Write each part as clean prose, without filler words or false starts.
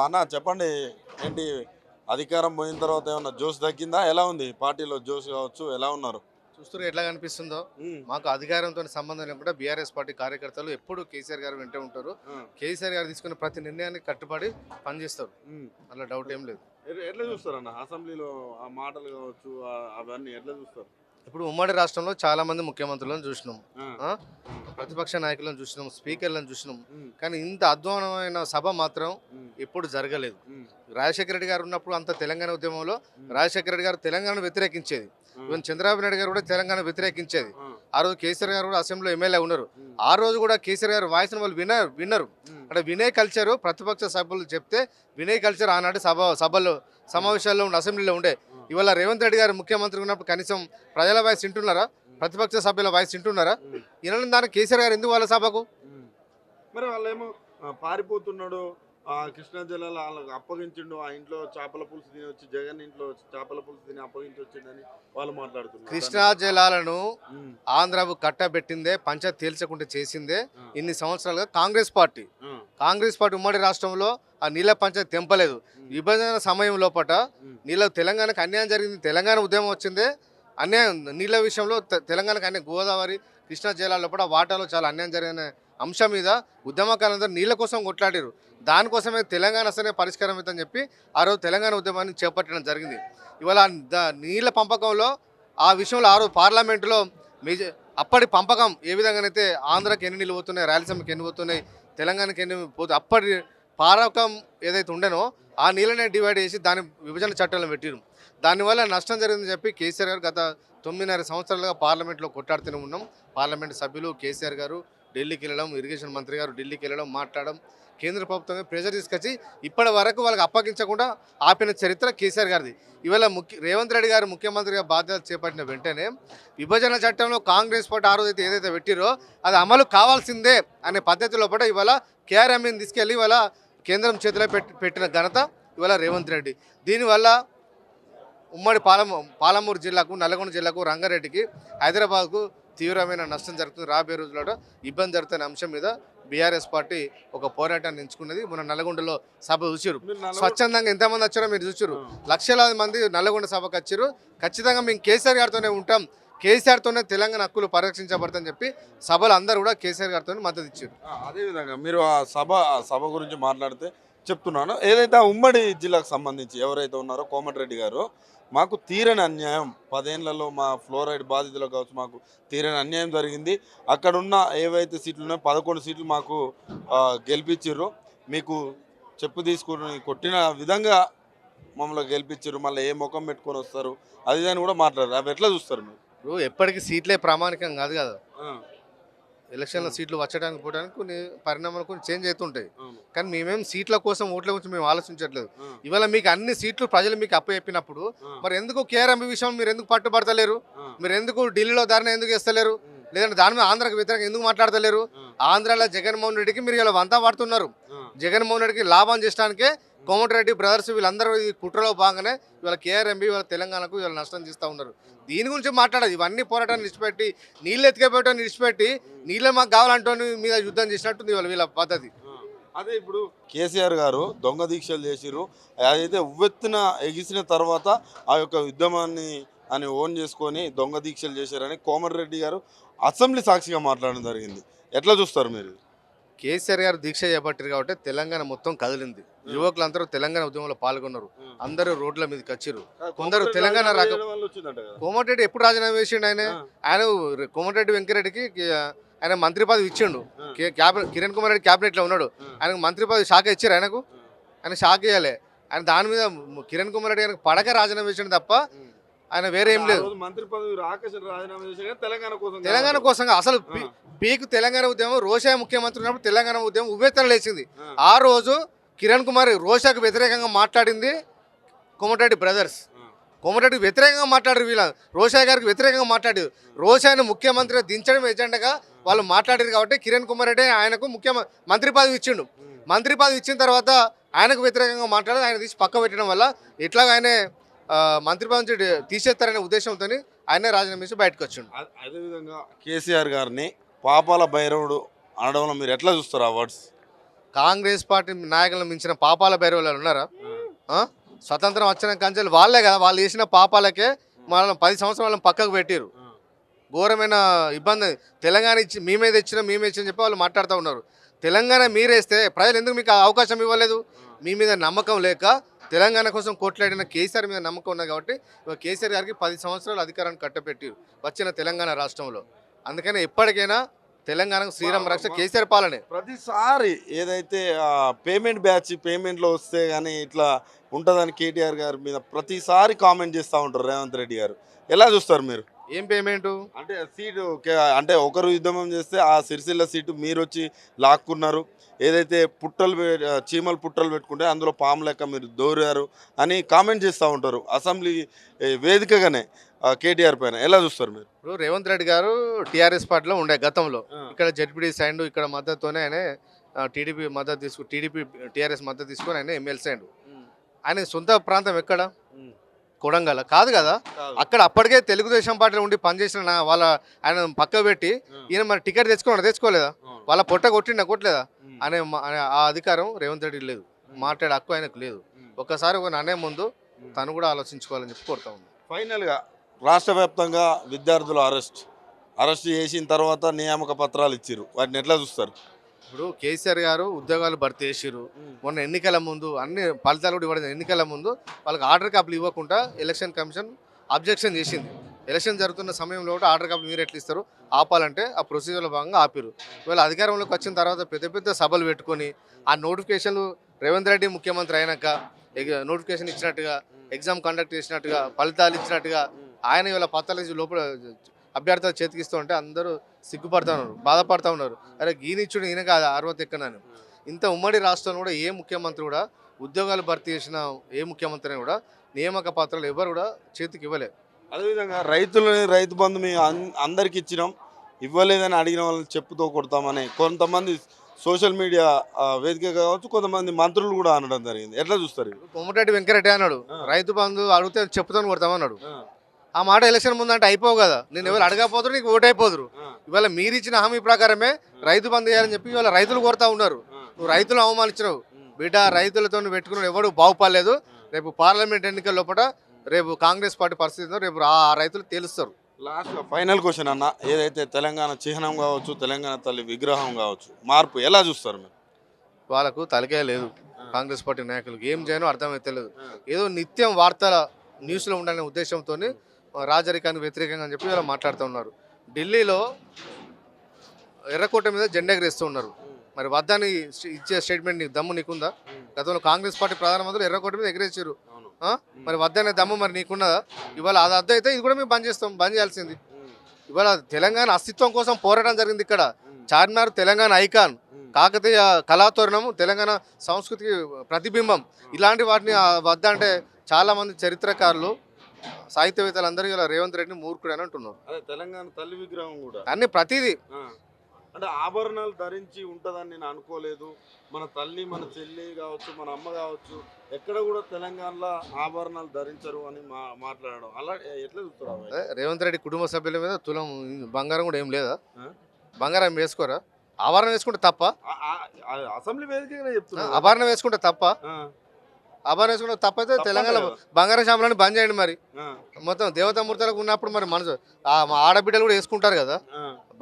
అన్న చెప్పండి. ఏంటి అధికారం పోయిన తర్వాత ఏమన్నా జోష్ తగ్గిందా? ఎలా ఉంది పార్టీలో జోష్ కావచ్చు? ఎలా ఉన్నారు? చూస్తున్నారు ఎట్లా కనిపిస్తుందో. హ్మ్. మాకు అధికారంతో సంబంధం లేకుండా బీఆర్ఎస్ పార్టీ కార్యకర్తలు ఎప్పుడు కేసీఆర్ గారు వెంటే ఉంటారు. ఆ. కేసీఆర్ గారు తీసుకున్న ప్రతి నిర్ణయానికి కట్టుబడి పనిచేస్తారు. హ్మ్. అలా డౌట్ ఏం లేదు. ఎట్లా చూస్తారన్న అసెంబ్లీలో ఆ మాటలు కావచ్చు అవన్నీ ఎట్లా చూస్తారు? ఇప్పుడు ఉమ్మడి రాష్ట్రంలో చాలా మంది ముఖ్యమంత్రులను చూసినాం, ఆ. ఆ? ప్రతిపక్ష నాయకులను చూసినాం, స్పీకర్లను చూసినాం. ఉమ్. కానీ ఇంత అధ్వానమైన సభ మాత్రం ఉమ్. ఎప్పుడు జరగలేదు. ఉమ్. రాజశేఖర రెడ్డి గారు ఉన్నప్పుడు అంత తెలంగాణ ఉద్యమంలో రాజశేఖర రెడ్డి గారు తెలంగాణ వ్యతిరేకించేది. ఆ. ఈవెన్ చంద్రబాబు నాయుడు గారు కూడా తెలంగాణ వ్యతిరేకించేది. ఆ. ఆ రోజు కేసీఆర్ గారు కూడా అసెంబ్లీలో ఎమ్మెల్యే ఉన్నారు. ఉమ్. ఆ రోజు కూడా కేసీఆర్ గారు వాయిస్ని వాళ్ళు విన్నారు. ఉమ్. అంటే వినయ్ కల్చరు ప్రతిపక్ష సభ్యులు చెప్తే వినయ్ కల్చర్ ఆనాడు సభల్లో సమావేశాల్లో ఉండే అసెంబ్లీలో ఉండే. ఇవాళ రేవంత్ రెడ్డి గారు ముఖ్యమంత్రి ఉన్నప్పుడు కనీసం ప్రజల వాయిస్ వింటున్నారా? ప్రతిపక్ష సభ్యుల వాయిస్ వింటున్నారా? వినని దానికి కేసీఆర్ గారు ఎందుకు వాళ్ళ సభకు? మరి వాళ్ళేమో పారిపోతున్నాడు, కృష్ణా జిల్లాలో వాళ్ళకి అప్పగించిండు, ఆ ఇంట్లో చేపల పులుసు తిని వచ్చి జగన్ ఇంట్లో చేపల పులుసు తిని అప్పగించి వచ్చిండని వాళ్ళు మాట్లాడుతున్నారు. కృష్ణా జలాలను ఉమ్. ఆంధ్రకు కట్టబెట్టిందే, పంచాయతీ తేల్చకుండా చేసిందే ఆ. ఇన్ని సంవత్సరాలుగా కాంగ్రెస్ పార్టీ. ఆ. కాంగ్రెస్ పార్టీ ఉమ్మడి రాష్ట్రంలో ఆ నీళ్ళ పంచాయతీ తెంపలేదు. విభజన సమయం లోపట నీళ్ళ తెలంగాణకు అన్యాయం జరిగింది. తెలంగాణ ఉద్యమం వచ్చిందే అన్యాయం నీళ్ళ విషయంలో. తెలంగాణకు అన్యాయం, గోదావరి కృష్ణా జిల్లాల లోపల వాటాలో చాలా అన్యాయం జరిగిన అంశం మీద ఉద్యమకాలంలో నీళ్ళ కోసం కొట్లాడారు. దానికోసమే తెలంగాణ అసలే పరిష్కారం అవుతుందని చెప్పి ఆ రోజు తెలంగాణ ఉద్యమాన్ని చేపట్టడం జరిగింది. ఇవాళ నీళ్ళ పంపకంలో ఆ విషయంలో ఆ రోజు పార్లమెంటులో అప్పటి పంపకం ఏ విధంగానైతే ఆంధ్రాకి ఎన్ని నీళ్ళు పోతున్నాయి, రాయలసీమకి ఎన్ని పోతున్నాయి, తెలంగాణకి ఎన్ని పోతాయి, అప్పటి పారకం ఏదైతే ఉండేనో ఆ నీళ్ళనే డివైడ్ చేసి దాని విభజన చట్టాలను పెట్టిరు. దానివల్ల నష్టం జరిగిందని చెప్పి కేసీఆర్ గారు గత 9.5 సంవత్సరాలుగా పార్లమెంట్లో కొట్లాడుతూనే ఉన్నాం. పార్లమెంట్ సభ్యులు కేసీఆర్ గారు ఢిల్లీకి వెళ్ళడం, ఇరిగేషన్ మంత్రి గారు ఢిల్లీకి వెళ్ళడం, మాట్లాడడం, కేంద్ర ప్రభుత్వమే ప్రెజర్ తీసుకొచ్చి ఇప్పటి వరకు వాళ్ళకి అప్పగించకుండా ఆపిన చరిత్ర కేసీఆర్ గారిది. ఇవాళ రేవంత్ రెడ్డి గారు ముఖ్యమంత్రిగా బాధ్యతలు చేపట్టిన వెంటనే విభజన చట్టంలో కాంగ్రెస్ పార్టీ ఆ రోజు అయితే ఏదైతే పెట్టిరో అది అమలు కావాల్సిందే అనే పద్ధతిలో పాటు ఇవాళ కేఆర్ఎంని తీసుకెళ్ళి ఇవాళ కేంద్రం చేతిలో పెట్టిన ఘనత ఇవాళ రేవంత్ రెడ్డి. దీనివల్ల ఉమ్మడి పాలమూరు జిల్లాకు, నల్గొండ జిల్లాకు, రంగారెడ్డికి, హైదరాబాద్కు తీవ్రమైన నష్టం జరుగుతుంది. రాబోయే రోజుల్లో ఇబ్బంది జరుగుతున్న అంశం మీద బీఆర్ఎస్ పార్టీ ఒక పోరాటాన్ని ఎంచుకున్నది. మన నల్గొండలో సభ చూసారు. స్వచ్ఛందంగా ఎంతమంది వచ్చారో మీరు చూసారు. లక్షలాది మంది నల్గొండ సభకు వచ్చారు. ఖచ్చితంగా మేము కేసీఆర్ గారితోనే ఉంటాం, కేసీఆర్తోనే తెలంగాణ హక్కులు పరిరక్షించబడతాయని చెప్పి సభలు అందరూ కూడా కేసీఆర్ గారితో మద్దతు ఇచ్చారు. అదేవిధంగా మీరు ఆ సభ గురించి మాట్లాడితే చెప్తున్నాను, ఏదైతే ఉమ్మడి జిల్లాకు సంబంధించి ఎవరైతే ఉన్నారో కోమటిరెడ్డి గారు, మాకు తీరని అన్యాయం 10 ఏళ్లలో మా ఫ్లోరైడ్ బాధితులకు కావచ్చు మాకు తీరని అన్యాయం జరిగింది. అక్కడున్న ఏవైతే సీట్లు ఉన్నాయో 11 సీట్లు మాకు గెలిపించారు. మీకు చెప్పు తీసుకుని కొట్టిన విధంగా మమ్మల్ని గెలిపించారు, మళ్ళీ ఏ ముఖం పెట్టుకొని వస్తారు అది అని కూడా మాట్లాడారు. అవి ఎట్లా చూస్తారు మీరు? ఇప్పుడు ఎప్పటికీ సీట్లే ప్రామాణికం కాదు కదా. ఎలక్షన్లో సీట్లు వచ్చడానికి పోవడానికి కొన్ని పరిణామాలు కొన్ని చేంజ్ అవుతుంటాయి. కానీ మేమేం సీట్ల కోసం, ఓట్ల గురించి మేము ఆలోచించట్లేదు. ఇవాళ మీకు అన్ని సీట్లు ప్రజలు మీకు అప్పచెప్పినప్పుడు మరి ఎందుకు కేఆర్ఎంబీ విషయం మీరు ఎందుకు పట్టుబడతలేరు? మీరు ఎందుకు ఢిల్లీలో ధర్నా ఎందుకు వేస్తలేరు? లేదంటే దాని మీద ఆంధ్రాకి వ్యతిరేకంగా ఎందుకు మాట్లాడతలేరు? ఆంధ్రాలో జగన్మోహన్ రెడ్డికి మీరు ఇలా వంతా పడుతున్నారు. జగన్మోహన్ రెడ్డికి లాభం చేయడానికే కోమటిరెడ్డి బ్రదర్స్ వీళ్ళందరూ ఈ కుట్రలో భాగంగానే ఇవాళ కేఆర్ఎంబీ ఇవాళ తెలంగాణకు ఇవాళ నష్టం చేస్తూ ఉన్నారు. దీని గురించి మాట్లాడదు. ఇవన్నీ పోరాటాన్ని విడిచిపెట్టి, నీళ్ళు ఎత్తుకపోవటాన్ని విడిచిపెట్టి నీళ్ళే మాకు కావాలంటూ మీద యుద్ధం చేసినట్టుంది ఇవాళ వీళ్ళ పద్ధతి. అదే ఇప్పుడు కేసీఆర్ గారు దొంగ దీక్షలు చేసిరు. అదైతే ఉవ్వెత్తున ఎగిసిన తర్వాత ఆ యొక్క ఉద్యమాన్ని ఓన్ చేసుకొని దొంగ దీక్షలు చేశారని కోమటిరెడ్డి గారు అసెంబ్లీ సాక్షిగా మాట్లాడడం జరిగింది. ఎట్లా చూస్తారు మీరు? కేసీఆర్ గారు దీక్ష చేపట్టారు కాబట్టి తెలంగాణ మొత్తం కదిలింది. యువకులందరూ తెలంగాణ ఉద్యమంలో పాల్గొన్నారు. అందరూ రోడ్ల మీదకి వచ్చారు. కొందరు తెలంగాణ కోమటిరెడ్డి ఎప్పుడు రాజీనామా చేసిండు? ఆయన కోమటిరెడ్డి వెంకరెడ్డికి ఆయన మంత్రి పదవి ఇచ్చిండు. కిరణ్ కుమార్ రెడ్డి క్యాబినెట్లో ఉన్నాడు. ఆయనకు మంత్రి పదవి శాఖ ఇచ్చారు. ఆయన శాఖ ఇవ్వాలి. ఆయన దాని మీద కిరణ్ కుమార్ రెడ్డి ఆయనకు పడక రాజీనామా చేసిండు తప్ప ఆయన వేరే ఏం లేదు. మంత్రి పదవి తెలంగాణ కోసం అసలు పీక్ తెలంగాణ ఉద్యమం రోషా ముఖ్యమంత్రి ఉన్నప్పుడు తెలంగాణ ఉద్యమం ఉవ్వెత్తన లేచింది. ఆ రోజు కిరణ్ కుమార్ రోషాకు వ్యతిరేకంగా మాట్లాడింది కోమటిరెడ్డి బ్రదర్స్. కోమటిరెడ్డికి వ్యతిరేకంగా మాట్లాడారు. వీళ్ళ రోషా గారికి వ్యతిరేకంగా మాట్లాడారు. రోషాను ముఖ్యమంత్రిగా దించడం ఎజెండాగా వాళ్ళు మాట్లాడారు కాబట్టి కిరణ్ కుమార్ రెడ్డి ఆయనకు మంత్రి పదవి ఇచ్చిండు. మంత్రి పదవి ఇచ్చిన తర్వాత ఆయనకు వ్యతిరేకంగా మాట్లాడి ఆయన తీసి పక్క పెట్టడం వల్ల ఎట్లాగా ఆయనే మంత్రి పదవి నుంచి తీసేస్తారనే ఉద్దేశంతో ఆయనే రాజీనామా చేసి బయటకు వచ్చిండు. అదేవిధంగా కేసీఆర్ గారిని పాపాల భైరవుడు అనడంలో మీరు ఎట్లా చూస్తారు? ఆ వర్డ్స్ కాంగ్రెస్ పార్టీ నాయకులను మించిన పాపాల బైరవులు ఉన్నారా? ఆ? స్వతంత్రం వచ్చిన కంచెలు వాళ్ళే కదా, వాళ్ళు చేసిన పాపాలకే మనం 10 సంవత్సరాలు వాళ్ళని పక్కకు పెట్టారు. ఘోరమైన ఇబ్బంది. తెలంగాణ ఇచ్చి మేమే ఇచ్చిన చెప్పి వాళ్ళు మాట్లాడుతూ ఉన్నారు. తెలంగాణ మీరేస్తే ప్రజలు ఎందుకు మీకు అవకాశం ఇవ్వలేదు? మీ మీద నమ్మకం లేక తెలంగాణ కోసం కొట్లాడిన కేసీఆర్ మీద నమ్మకం ఉన్నది కాబట్టి ఇవాళ కేసీఆర్ గారికి 10 సంవత్సరాలు అధికారాన్ని కట్టపెట్టి వచ్చిన తెలంగాణ రాష్ట్రంలో. అందుకని ఎప్పటికైనా తెలంగాణకు శ్రీరామ రక్ష కేసీఆర్ పాలనే. ప్రతిసారి ఏదైతే పేమెంట్లో వస్తే కానీ ఇట్లా ఉంటుందని కేటీఆర్ గారి మీద ప్రతిసారి కామెంట్ చేస్తూ ఉంటారు రేవంత్ రెడ్డి గారు. ఎలా చూస్తారు మీరు? ఏం పేమెంటు? అంటే సీటు అంటే ఒకరు ఉద్యమం చేస్తే ఆ సిరిసిల్ల సీటు మీరు వచ్చి లాక్కున్నారు. ఏదైతే చీమలు పుట్టలు పెట్టుకుంటే అందులో పాము లెక్క మీరు దోరారు అని కామెంట్ చేస్తూ ఉంటారు అసెంబ్లీ వేదికగానే కేటీఆర్ పైన. ఎలా చూస్తారు మీరు? ఇప్పుడు రేవంత్ రెడ్డి గారు టీఆర్ఎస్ పార్టీలో ఉండే గతంలో. ఇక్కడ జడ్పీడీ సైండ్ ఇక్కడ మద్దతుతోనే ఆయన టీడీపీ టీఆర్ఎస్ మద్దతు తీసుకొని ఆయన ఎమ్మెల్సీ అయ్యిండు. ఆయన సొంత ప్రాంతం ఎక్కడ? కొడంగల్ కాదు కదా. అక్కడ అప్పటికే తెలుగుదేశం పార్టీలో ఉండి పనిచేసిన ఆయన పక్క పెట్టి ఈయన మరి టికెట్ తెచ్చుకోలేదా? వాళ్ళ పొట్ట కొట్టలేదా? అనే ఆ అధికారం రేవంత్ రెడ్డికి లేదు. మాట్లాడే హక్కు ఆయనకు లేదు. ఒక్కసారి ఒక అనే ముందు తను కూడా ఆలోచించుకోవాలని చెప్పి కోరుతా ఉంది. ఫైనల్గా రాష్ట్ర వ్యాప్తంగా విద్యార్థులు అరెస్ట్ చేసిన తర్వాత నియామక పత్రాలు ఇచ్చారు. వాటిని ఎట్లా చూస్తారు? ఇప్పుడు కేసీఆర్ గారు ఉద్యోగాలు భర్తీ చేసిర్రు. మొన్న ఎన్నికల ముందు అన్ని ఫలితాలు కూడా ఇవ్వడం, ఎన్నికల ముందు వాళ్ళకి ఆర్డర్ కాపీలు ఇవ్వకుండా ఎలక్షన్ కమిషన్ అబ్జెక్షన్ చేసింది. ఎలక్షన్ జరుగుతున్న సమయంలో కూడా ఆర్డర్ కాపీలు మీరు ఎట్లా ఇస్తారు? ఆపాలంటే ఆ ప్రొసీజర్లో భాగంగా ఆపిరు. ఇవాళ అధికారంలోకి వచ్చిన తర్వాత పెద్ద పెద్ద సభలు పెట్టుకొని ఆ నోటిఫికేషన్లు రేవంత్ రెడ్డి ముఖ్యమంత్రి అయినాక నోటిఫికేషన్ ఇచ్చినట్టుగా, ఎగ్జామ్ కండక్ట్ చేసినట్టుగా, ఫలితాలు ఇచ్చినట్టుగా ఆయన ఇవాళ పత్రాలు లోపల అభ్యర్థులు చేతికిస్తూ ఉంటే అందరూ సిగ్గుపడతా ఉన్నారు, బాధపడతా ఉన్నారు. అరే గీనిచ్చుడు ఈయన కాదు 60 ఎక్కనని. ఇంత ఉమ్మడి రాష్ట్రంలో కూడా ఏ ముఖ్యమంత్రి కూడా ఉద్యోగాలు భర్తీ చేసిన ఏ ముఖ్యమంత్రిని కూడా నియామక పత్రాలు ఎవరు కూడా చేతికి ఇవ్వలేదు. అదేవిధంగా రైతు బంధు మేము అందరికి ఇచ్చినాం, ఇవ్వలేదని అడిగిన వాళ్ళని చెప్పుతో కొడతామని కొంతమంది సోషల్ మీడియా వేదిక కావచ్చు, కొంతమంది మంత్రులు కూడా అనడం జరిగింది. ఎట్లా చూస్తారు? కోమటిరెడ్డి వెంకరెడ్డి అన్నాడు రైతు బంధు అడిగితే చెప్పుతో కొడతామన్నాడు. ఆ మాట ఎలక్షన్ ముందంటే అయిపోవు కదా. నేను ఎవరు అడగపోదురు, నీకు ఓటు అయిపోదురు. ఇవాళ మీరు ఇచ్చిన హామీ ప్రకారమే రైతు బంధు చేయాలని చెప్పి ఇవాళ రైతులు కోరుతా ఉన్నారు. నువ్వు రైతులు అవమానించినావు బిడ్డ. రైతులతో పెట్టుకున్న ఎవడు బాగుపడలేదు. రేపు పార్లమెంట్ ఎన్నికల లోపల రేపు కాంగ్రెస్ పార్టీ పరిస్థితి రేపు ఆ రైతులు తేలుస్తారు. లాస్ట్లో ఫైనల్ క్వశ్చన్ అన్న, ఏదైతే తెలంగాణ చిహ్నం కావచ్చు, తెలంగాణ తల్లి విగ్రహం కావచ్చు, మార్పు ఎలా చూస్తారు మీరు? వాళ్ళకు తలకే లేదు. కాంగ్రెస్ పార్టీ నాయకులకు ఏం చేయనో అర్థమైతలేదు. ఏదో నిత్యం వార్తల న్యూస్లో ఉండాలనే ఉద్దేశంతో రాజరికానికి వ్యతిరేకంగా అని చెప్పి ఇలా మాట్లాడుతూ ఉన్నారు. ఢిల్లీలో ఎర్రకోట మీద జెండా ఎగరేస్తూ ఉన్నారు. మరి వద్దని ఇచ్చే స్టేట్మెంట్ నీకు దమ్ము నీకుందా? గతంలో కాంగ్రెస్ పార్టీ ప్రధానమంత్రులు ఎర్రకోట మీద ఎగరేసారు. మరి వద్దనే దమ్ము మరి నీకున్నదా? ఇవాళ అది అర్థం అయితే ఇది కూడా మేము బంద్ చేయాల్సింది. ఇవాళ తెలంగాణ అస్తిత్వం కోసం పోరాటం జరిగింది. ఇక్కడ చార్మినార్ తెలంగాణ ఐకాన్, కాకతీయ కళాతోరణం తెలంగాణ సంస్కృతికి ప్రతిబింబం. ఇలాంటి వాటిని వద్ద అంటే చాలామంది చరిత్రకారులు, సాహిత్యవేత్తలు అందరూ ఇలా రేవంత్ రెడ్డిని మూర్ఖుడు అని అంటున్నారు. అదే తెలంగాణ తల్లి విగ్రహం కూడా అన్ని ప్రతిదీ అంటే ఆభరణాలు ధరించి ఉంటుందని నేను అనుకోలేదు. మన తల్లి, మన చెల్లి కావచ్చు, మన అమ్మ కావచ్చు, ఎక్కడ కూడా తెలంగాణలో ఆభరణాలు ధరించరు అని మాట్లాడడం అలా ఎట్లా చూస్తారు? రేవంత్ రెడ్డి కుటుంబ సభ్యుల మీద తులం బంగారం కూడా ఏం లేదా? బంగారం వేసుకోరా? ఆభరణం వేసుకుంటే తప్ప? అసెంబ్లీ వేదికగానే చెప్తున్నా. ఆభరణం వేసుకుంటే తప్ప? ఆభరణం వేసుకుంటే తప్పైతే తెలంగాణ బంగారం షాపులను బంద్ చేయండి. మరి మొత్తం దేవతామూర్తులకు ఉన్నప్పుడు మరి మనసు మా ఆడబిడ్డలు కూడా వేసుకుంటారు కదా.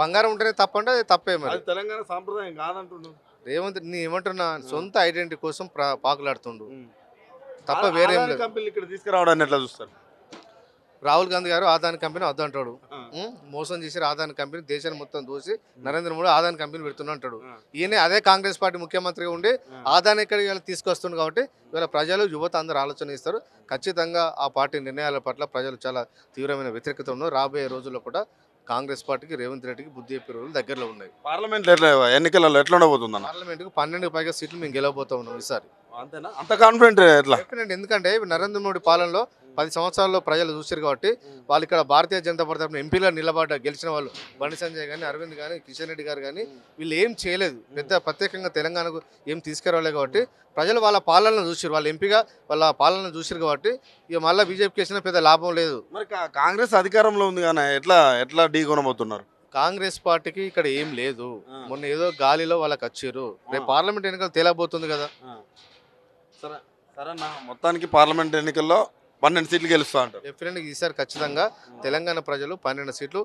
బంగారం ఉంటేనే తప్పంటే అది తప్పే. మరి తెలంగాణ సాంప్రదాయం కాదంటుండు రేవంత్. నీ ఏమంటున్నా, సొంత ఐడెంటిటీ కోసం పాకులాడుతుండు తప్ప వేరేం లేదు. కంపెనీ ఇక్కడ తీసుకురావడాన్ని ఎట్లా చూస్తారు? రాహుల్ గాంధీ గారు ఆదాని కంపెనీ వద్దంటాడు. మోసం చేసి ఆదాని కంపెనీ దేశాన్ని మొత్తం దోసి నరేంద్ర మోడీ ఆదాని కంపెనీ పెడుతున్నా అంటాడు. ఈయన అదే కాంగ్రెస్ పార్టీ ముఖ్యమంత్రిగా ఉండి ఆదాని ఇక్కడ తీసుకొస్తుంది. కాబట్టి ఇవాళ ప్రజలు, యువత అందరూ ఆలోచన ఇస్తారు. ఖచ్చితంగా ఆ పార్టీ నిర్ణయాల పట్ల ప్రజలు చాలా తీవ్రమైన వ్యతిరేకత ఉన్నారు. రాబోయే రోజుల్లో కూడా కాంగ్రెస్ పార్టీకి, రేవంత్ రెడ్డికి బుద్ధి చెప్పే రోజులు దగ్గరలో ఉన్నాయి. పార్లమెంట్ ఎన్నికలలో ఎట్లా ఉండబోతుంది? పార్లమెంట్కు 12కు పైగా సీట్లు మేము గెలవబోతా ఉన్నాం ఈసారి. అంతేనా? అంత కాన్ఫిడెంట్ ఎట్లా? ఎందుకంటే నరేంద్ర మోడీ పాలనలో 10 సంవత్సరాల్లో ప్రజలు చూసారు కాబట్టి వాళ్ళు ఇక్కడ భారతీయ జనతా పార్టీ తరఫున ఎంపీగా గెలిచిన వాళ్ళు బండి సంజయ్ కానీ, అరవింద్ కానీ, కిషన్ రెడ్డి గారు కానీ వీళ్ళు ఏం చేయలేదు. పెద్ద ప్రత్యేకంగా తెలంగాణకు ఏం తీసుకురాలేదు కాబట్టి ప్రజలు వాళ్ళ పాలనను చూసారు. వాళ్ళ ఎంపీగా వాళ్ళ పాలనను చూసారు కాబట్టి ఇక మళ్ళీ బీజేపీకి వేసిన పెద్ద లాభం లేదు. మరి కాంగ్రెస్ అధికారంలో ఉంది కానీ ఎట్లా ఢీ కొనబోతున్నారు? కాంగ్రెస్ పార్టీకి ఇక్కడ ఏం లేదు. మొన్న ఏదో గాలిలో వాళ్ళకి వచ్చారు. రేపు పార్లమెంట్ ఎన్నికలు తేలబోతుంది కదా. సరే సరేనా, మొత్తానికి పార్లమెంట్ ఎన్నికల్లో 12 సీట్లు గెలుస్తా అంటారు. డెఫినెట్గా ఈసారి ఖచ్చితంగా తెలంగాణ ప్రజలు 12 సీట్లు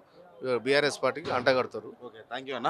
బీఆర్ఎస్ పార్టీకి అంటగడతారు. ఓకే, థ్యాంక్ యూ అన్న.